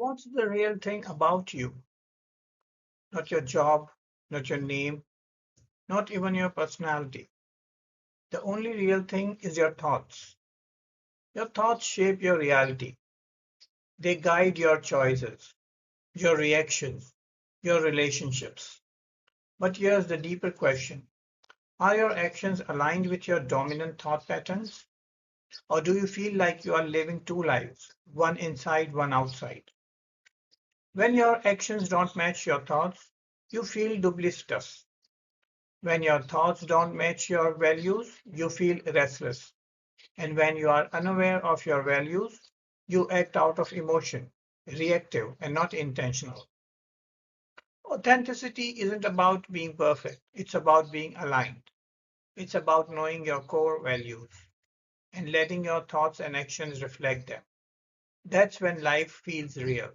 What's the real thing about you? Not your job, not your name, not even your personality. The only real thing is your thoughts. Your thoughts shape your reality. They guide your choices, your reactions, your relationships. But here's the deeper question. Are your actions aligned with your dominant thought patterns? Or do you feel like you are living two lives, one inside, one outside? When your actions don't match your thoughts, you feel duplicitous. When your thoughts don't match your values, you feel restless. And when you are unaware of your values, you act out of emotion, reactive and not intentional. Authenticity isn't about being perfect, it's about being aligned. It's about knowing your core values and letting your thoughts and actions reflect them. That's when life feels real.